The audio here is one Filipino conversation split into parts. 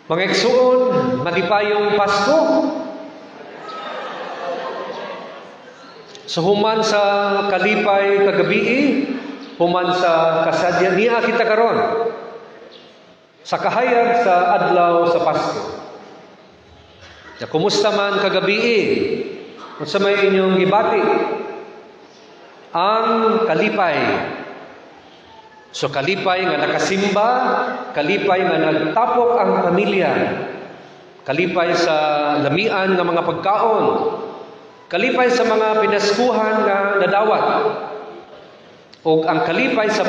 Mga igsoon, magipayong Pasko. So human sa kalipay kagabi, human sa kasadya niya kita karon. Sa kahayag sa adlaw sa Pasko. Ya, kumusta man kagabi? Unsa may inyong gibati? Ang kalipay. So kalipay nga nakasimba, kalipay nga nagtapok ang pamilya, kalipay sa lamian ng mga pagkaon, kalipay sa mga pinaskuhan nga nadawat, o ang kalipay sa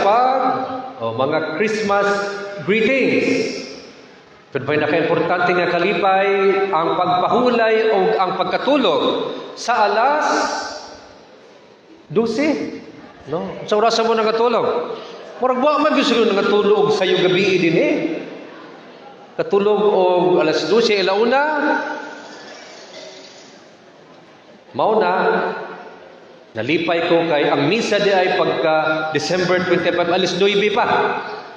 mga Christmas greetings. Pero may naka-importante nga kalipay ang pagpahulay o ang pagkatulog sa alas 12. No? Sa orasan mo nakatulog. Murag wa man gyud sila natulog sa iyo gabi din Katulog og alas 12 ilauna. Mao na nalipay ko kay ang misa di ay pagka December 25 alas 9 pa.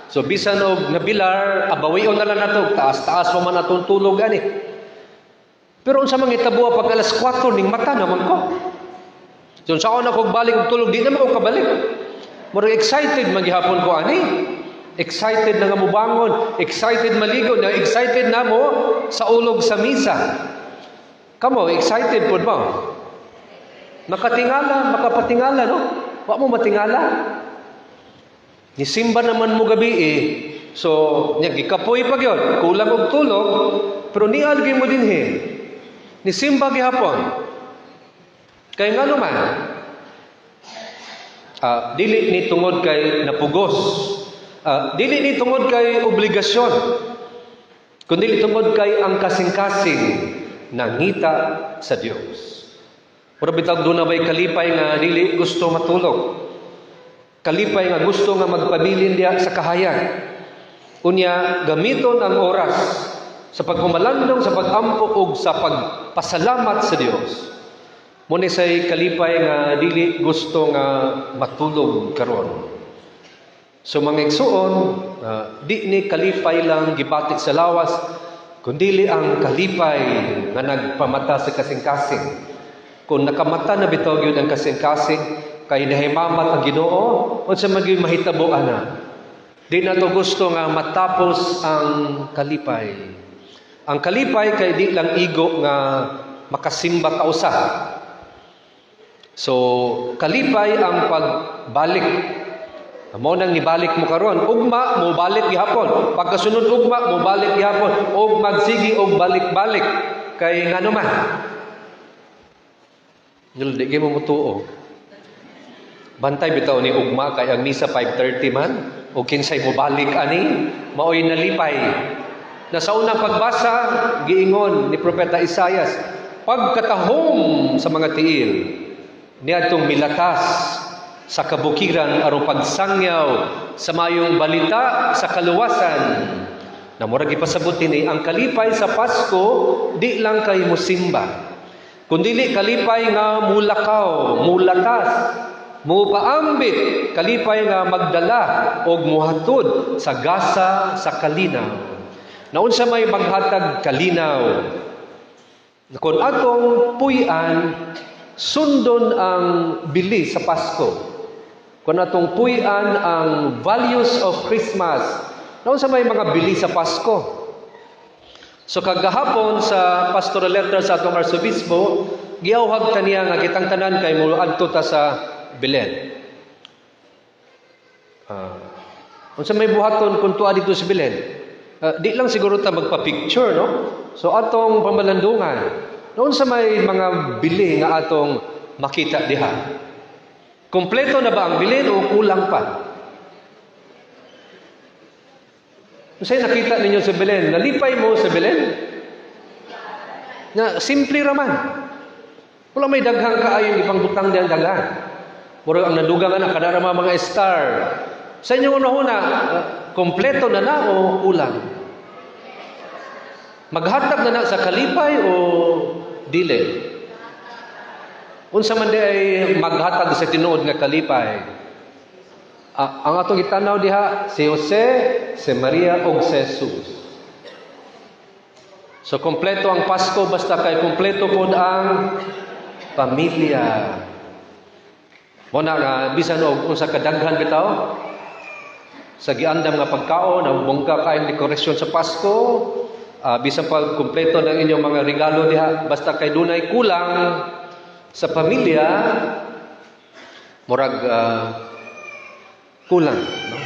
So bisan og nabilar abawion na lang nato taas-taas pa man atong tulog ani. Pero unsa man gitabo pag alas 4 ning mata naman ko. So sa una ko balik og tulog di na ko kabalik. Murag excited maghihapon ko ani. Excited na nga mo bangon, excited maligo, na excited na mo sa ulog sa misa. Kamo excited pud mo? Makapatingala no? Wa mo matingala. Nisimba naman mo gabi So, nya gikapoy pa gyud, kulang og tulog, pero nial gyud mo dinhi. Nisimba gihapon. Kay ngano man? Dili ni tungod kay napugos. Dili ni tungod kay obligasyon. Kundi tungod kay ang kasing-kasing nangita sa Dios. Ora bitag do na bay kalipay nga dili gusto matulog. Kalipay nga gusto nga magpabilin diya sa kahayag. Unya gamiton ang oras sa pagpumalandong, sa pagampo ug sa pagpasalamat sa Dios. Muna say kalipay nga dili gusto nga matulog karon. So mga igsoon, di ni kalipay lang gibati sa lawas, kundi ang kalipay nga nagpamata sa kasing-kasing. Kung nakamata na bitaw gyud ang kasing-kasing, kay nahimamat ang Ginoo, unsa man gyud mahitabo ana. Di nato gusto nga matapos ang kalipay. Ang kalipay kay di lang igo nga makasimba ka usa. So, kalipay ang pagbalik. Amo nang nibalik mo karon, ugma mo balik gihapon. Pagkasunod ugma mo balik gihapon, og magsigi og balik-balik kay ngano man. Di gyud mo mutuo. Bantay bitaw ni ugma kay ang misa 5:30 man, og kinsay mo balik ani, maoy nalipay. Na sa unang pagbasa giingon ni propeta Isaias, pagkatahom sa mga tiil niadtong milatas sa kabukiran aron pagsangyaw sa mayong balita sa kaluwasan. Na murag ipasabot ni ang kalipay sa Pasko di lang kay musimba, kundi kalipay nga mulakaw, mulatas, mupaambit, kalipay nga magdala og muhatod sa gasa sa kalinaw. Na unsa may maghatag kalinaw? Kung atong puy-an sundon ang bili sa Pasko. Kung atong puy-an ang values of Christmas, naon sa may mga bili sa Pasko. So kagahapon sa pastoral letter sa atong arsobispo, giawhag ta niya nga kitang tanan kay mo adto ta sa Belen. Unsa may buhaton kung tuwa dito sa Belen? Di lang siguro ta magpa-picture, no? So atong pamalandungan, noon sa may mga bili nga atong makita diha. Kompleto na ba ang bilin o kulang pa? Kasi nakita ninyo sa Belen, nalipay mo sa Belen? Na simple raman. Wala may daghang kaayong ipangbutang diyan daghan. Mura ang nadugang anak kadarama mga star. Sa inyo una-una, kompleto na na o kulang? Maghatag na na sa kalipay o dili? Unsa man di ay maghatag sa tinuod nga kalipay? Ang atong gitanaw diha si Jose, si Maria ug si Jesus. So kompleto ang Pasko basta kay kompleto pod ang pamilya. Mo na nga bisan og unsa kadaghan bitaw sa giandam nga pagkaon, ang bongga kaayong dekorasyon sa Pasko, bisan pag kumpleto ng inyong mga regalo diha, basta kay dunay kulang sa pamilya, murag kulang, no?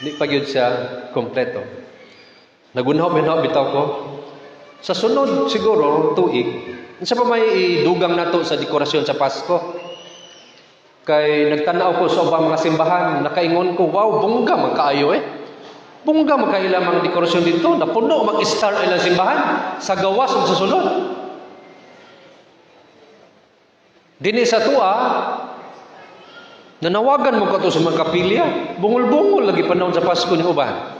Di pa gyud siya kumpleto. Nagunhaw bitaw ko. Sa sunod siguro tuig, unsa pa may idugang nato sa dekorasyon sa Pasko? Kay nagtanaw ko sa ubang mga simbahan, nakaingon ko, wow, bongga man kaayo Bongga man kaila mga dekorasyon dito, napuno mag-star ilang simbahan sa gawas ug sa sulod. Dini sa tuwa, nanawagan mo kato sa mga kapilya, bungol-bungol lagi panahon sa Pasko ni uban.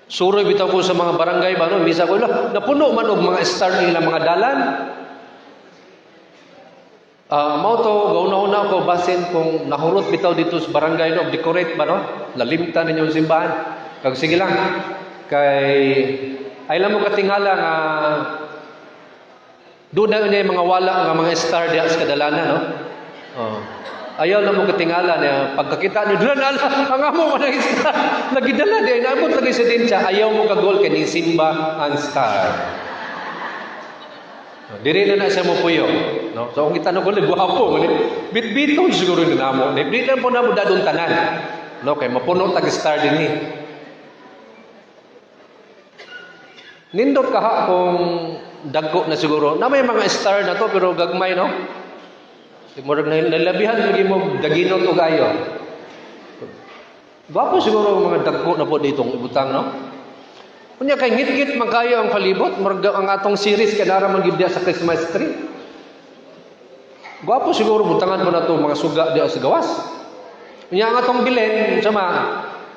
Suroy bitaw ko sa mga barangay ba no, misa ko napuno man og mga star ng ilang mga dalan. Mao to gauna-una ko basin kung nahurot bitaw dito sa barangay no, decorate ba no? Lalimtan ninyo simbahan. Kag sige lang kay ay lang mo katingala nga doon na niya mga wala nga mga star diha sa kadalanan no. Ayaw lang mo katingala na pagkakita niyo doon ang amo man ang star. Lagi dala di naabot lagi sa dinsya, ayaw mo kagol kay simba ang star. Diri na siya mo puyo, no? So kung kita no gol guwapo, bit-bitong siguro ni namo. Di na po namo dadon tanan. No, kay mapuno tag star dinhi. Nindot kaha kung dagko na siguro. Na may mga star na to pero gagmay no. Murag nalabihan lagi mo daginot og ayo. Gwapo siguro mga dagko na po ditong ibutang no. Kunya kay ngit-ngit man kayo ang palibot, murag ang atong series kanara man gid sa Christmas tree. Gwapo siguro butangan mo na to mga suga diha sa gawas. Kunya ang atong bilen sama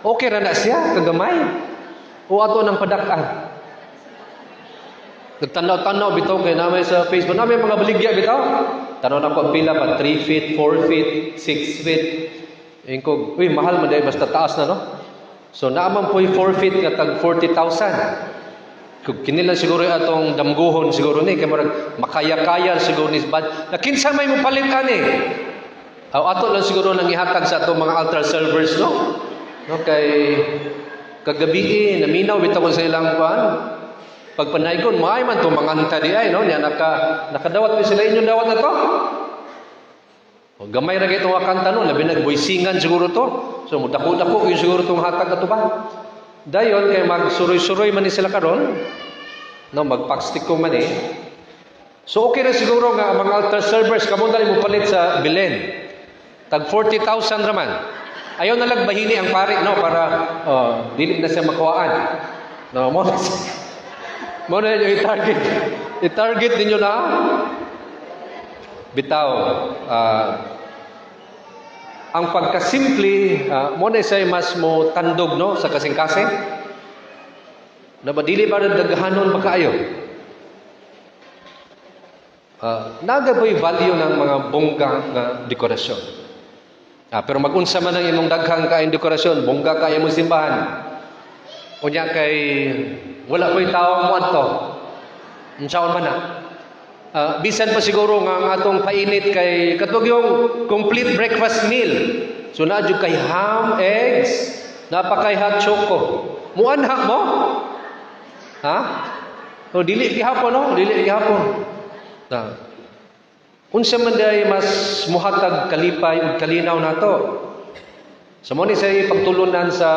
okay ra na siya kagamay. O ato nang padak-an. Nagtanaw-tanaw bitaw kay namay sa Facebook namay mga baligya bitaw. Tanaw na ko pila pa 3 feet, 4 feet, 6 feet. Ingkog, uy mahal man dai basta taas na no. So naaman po'y 4 feet nga tag 40,000. Kung kinila siguro atong damguhon siguro ni, kaya makaya-kaya siguro ni bad. Na kinsa may mo palit ani. Ato lang siguro nang ihatag sa atong mga altar servers no. No kay kagabi naminaw bitaw sa ilang kuan. Pagpanaygon maay man to mga anta di ay no, nya nakadawat ni sila inyong dawat na to. O gamay ra kay itong kanta no, labi nagboysingan siguro to. So dako-dako yung siguro itong hatag ato ba. Dayon kay magsuroy-suroy man ni sila karon. No, magpakstik ko man So okay na siguro nga mga altar servers kamo dali mo palit sa Belen. Tag 40,000 raman. Ayaw na lang bahini ang pare no para dili na siya makuhaan. No, mo na yung i-target. I-target ninyo na bitaw ang pagkasimple mo na siya mas mo tandog no sa kasing-kasing na badili ba daghanon ba kaayo naga ba yung value ng mga bongga nga dekorasyon pero magunsa man ang imong daghang kaayong dekorasyon bongga kaayo mong simbahan unya kay wala ko'y tao mo adto unsaon man na bisan pa siguro nga ang atong painit kay katog yung complete breakfast meal. So na jud kay ham, eggs, napakay hot choco. Muanha mo? Ha? O dili gihapon no, dili gihapon. Unsa man day mas muhatag kalipay ug kalinaw nato. Sa mo ni say pagtulunan sa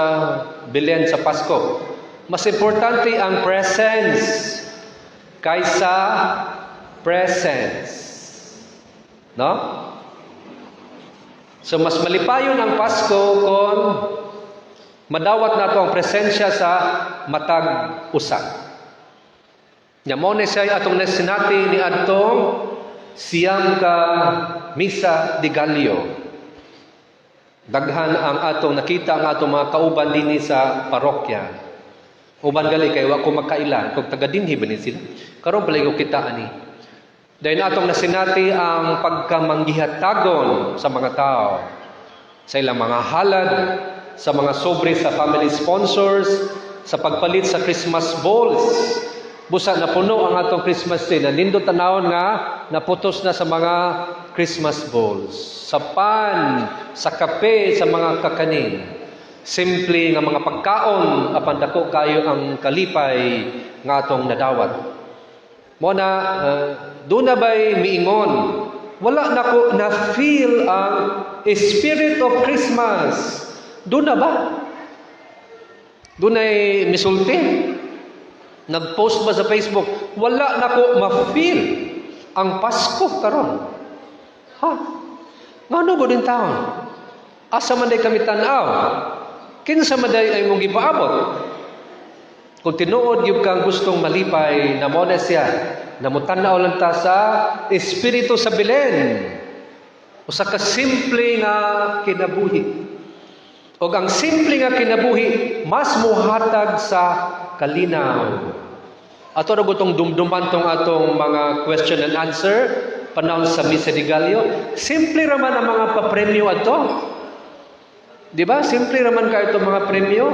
Belen sa Pasko. Mas importante ang presence kaysa presence. No? So mas malipayon ang Pasko kung madawat nato ang presensya sa matag usa. Nya mo ni siya atong nasinati ni adtong siyam ka misa di Gallio. Daghan ang atong nakita ang atong mga kauban dinhi sa parokya. Uban gali kay wa ko makailan kung taga dinhi ba ni sila. Karon pala ko kita ani. Dahil atong nasinati ang pagkamanggihatagon sa mga tao, sa ilang mga halad, sa mga sobre sa family sponsors, sa pagpalit sa Christmas balls. Busa na puno ang atong Christmas tree. Nindot tanawon nga naputos na sa mga Christmas balls. Sa pan, sa kape, sa mga kakaning. Simple nga mga pagkaon apan dako kayo ang kalipay nga atong nadawat. Muna, doon na ba'y miingon? Wala na ko na-feel ang spirit of Christmas. Doon na ba? Doon ay misulti. Nag-post ba sa Facebook? Wala na ko ma-feel ang Pasko karon. Ha? Ngano ba din taon? Asa man day kami tanaw? Kinsa man day ay mong gipaabot? Kung tinuod yung kang gustong malipay, na mo na siya, namutanaw lang ta sa Espiritu sa Belen. O sa kasimple nga kinabuhi. O ang simple nga kinabuhi, mas muhatag sa kalinaw. Ato na gutong dumduman tong atong mga question and answer, panahon sa Misa de Gallo. Simple raman ang mga papremyo ato. Di ba? Simple raman kayo itong mga premyo.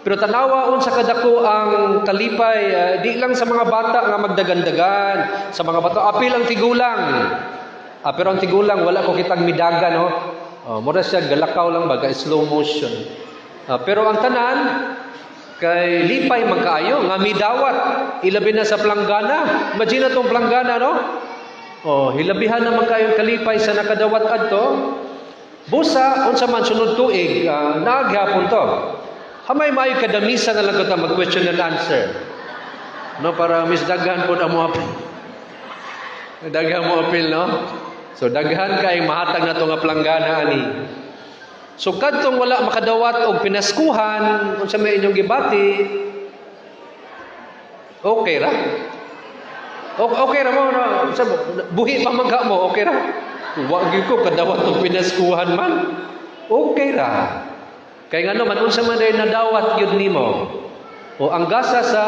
Pero tanawaon sa kadako ang kalipay, di lang sa mga bata nga magdagandagan, sa mga bata, apil ang tigulang. Pero ang tigulang, wala ko kitang midaga, no? Mura siya, galakaw lang, baga slow motion. Pero ang tanan, kay lipay magkaayo, nga midawat, ilabi na sa planggana. Imagine na itong planggana, no? Hilabihan naman kayo kalipay sa nakadawat adto. Busa, unsa man sunod tuig, naaghapon to. Hamay maayo kadamisa na lang ko mag-question and answer. No, para misdaghan po na mo apil. Daghan mo apil, no? So, daghan kay mahatag na ito nga planggana, ani. So, kadtong wala makadawat o pinaskuhan, kung sa may inyong gibati, okay ra? Okay ra mo, no? Buhi pa magka mo, okay ra? Wagi ko, kadawat o pinaskuhan man, okay ra. Kaya nga naman, unsa man ay nadawat yun nimo. O ang gasa sa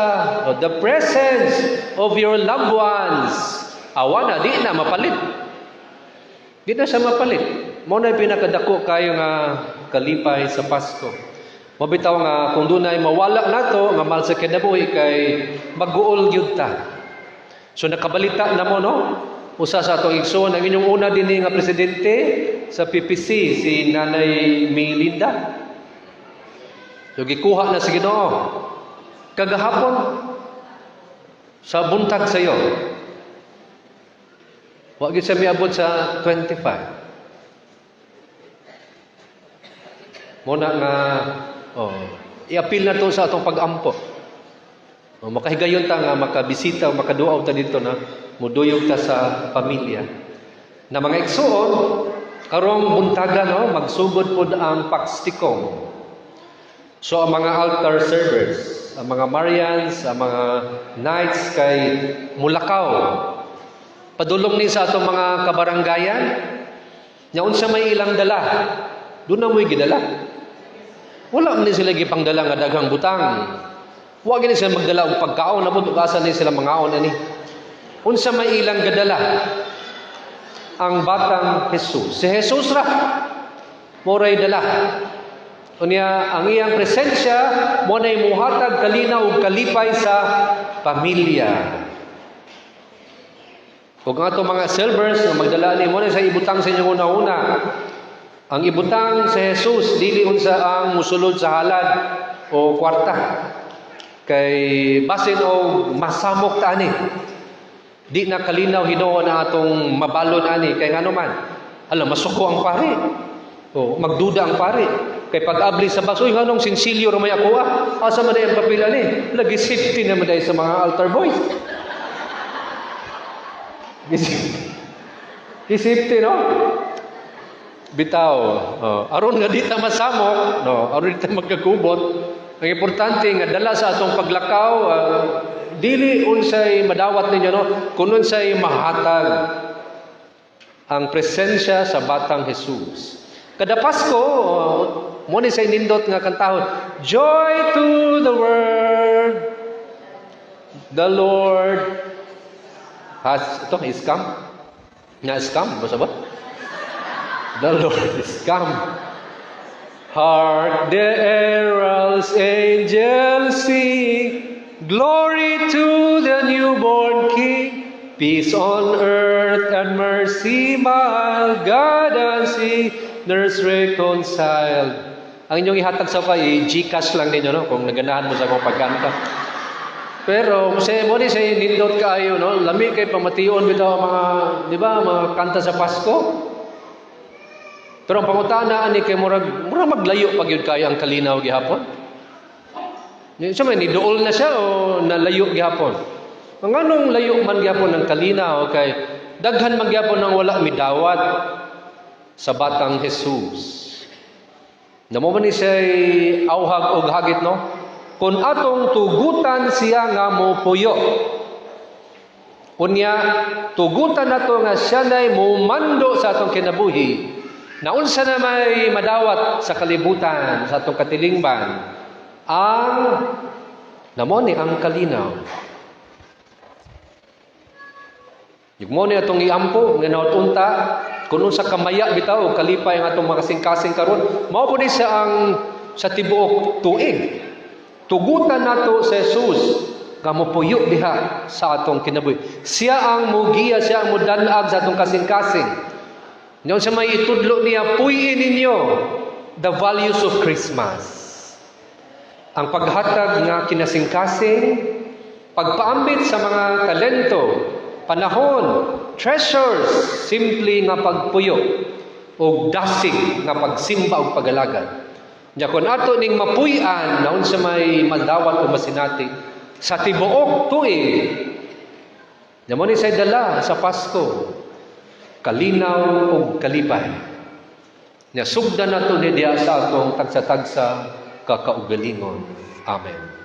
the presence of your loved ones. Awa na, di na mapalit. Di na siya mapalit. Mo na pinakadako kayo nga kalipay sa Pasko. Mabitaw nga kung doon ay mawala na to, nga mahal sa kinabuhi kay mag-uol yun ta. So nakabalita na mo, no? Usa sa atong igsoon, ang inyong una din nga presidente sa PPC, si Nanay Melinda. So, gikuha na sa Ginoo. Kagahapon, sa buntag sa iyo. Huwag siya miabot sa 25. Muna nga, i-appeal na to sa atong pag-ampo. Makahigayon ta nga, makabisita, makaduaw ta dito na, muduyog ta sa pamilya. Na mga igsoon, karong buntaga, no, magsugod po ang Paxticom. So, ang mga altar servers, ang mga Marians, ang mga Knights kay Mulakaw, padulong ni sa atong mga kabaranggayan, yaon sa may ilang dala, doon na mo'y gidala. Wala man sila gipangdala nga daghang butang. Huwag ni sila magdala og pagkaon, nabutugasan ni sila mangaon ani. Unsa may ilang gadala? Ang batang Jesus. Si Jesus ra, moray dala. Unya ang iyang presensya mo nay muhatag kalinaw ug kalipay sa pamilya. Ug nga itong mga servers nga magdala ni mo na sa ibutang sa inyong una-una. Ang ibutang sa Jesus dili unsa ang musulod sa halad o kwarta. Kay basin og masamok ta ani. Di na kalinaw Ginoo na atong mabalon ani kay ngano man. Alam masuko ang pare. O magduda ang pare. Kay pag-abli sa baso, yung anong sinsilyo ramay ako, asa man ang papila ni? Lagi safety naman dahil sa mga altar boys. Safety, no? Bitaw. Aron nga di ta masamok, no? Aron di ta magkagubot. Ang importante nga dala sa atong paglakaw, dili unsay madawat ninyo, no? Kung unsay mahatag ang presensya sa batang Jesus. Kada Pasko, mo ni sa nindot nga kantahon, joy to the world, the Lord Ito, scam? Na-scam? Basta ba? The Lord is come. Hark the heralds, angels sing, glory to the newborn King. Peace on earth and mercy mild, God and sinners reconciled. Ang inyong ihatag sa kay Gcash lang ninyo, no? Kung naganahan mo sa akong pagkanta. Pero mo ni say nindot kaayo, no? Lami kay pamation bitaw mga, di ba, mga kanta sa Pasko. Pero ang pangutana ani kay murag maglayo pag yun kayo ang kalinaw gihapon. Siya man ni duol na siya o nalayo gihapon. Ang anong layo man gihapon ng kalinaw kay daghan man gihapon nang wala midawat sa batang Jesus. Namo man ni say awhag og hagit, no? Kung atong tugutan siya nga mo puyo. Unya, tugutan nato nga siya na'y mumando sa atong kinabuhi. Naunsa na may madawat sa kalibutan, sa atong katilingban, ang namoni ang kalinaw. Yung ni atong iampo, nga nautunta, kung sa kamaya bitaw, kalipay ang atong makasing-kasing karon, mao po ni siya ang sa tibuok tuig. Tugutan nato sa Jesus nga mopuyo diha sa atong kinabuhi. Siya ang mugiya, siya ang mudanag sa atong kasing-kasing. Ngayon sa may itudlo niya, puyin ninyo the values of Christmas. Ang paghatag nga kinasing-kasing, pagpaambit sa mga talento, panahon, treasures, simple nga pagpuyo, o dasig nga pagsimba o pagalagad. Nya kun ato ning mapuy-an naun sa may madawat o masinati sa tibuok tuig. Nya mo ni say dala sa Pasko. Kalinaw o kalipay. Nya sugdan nato ni diya sa atong tagsa-tagsa kakaugalingon. Amen.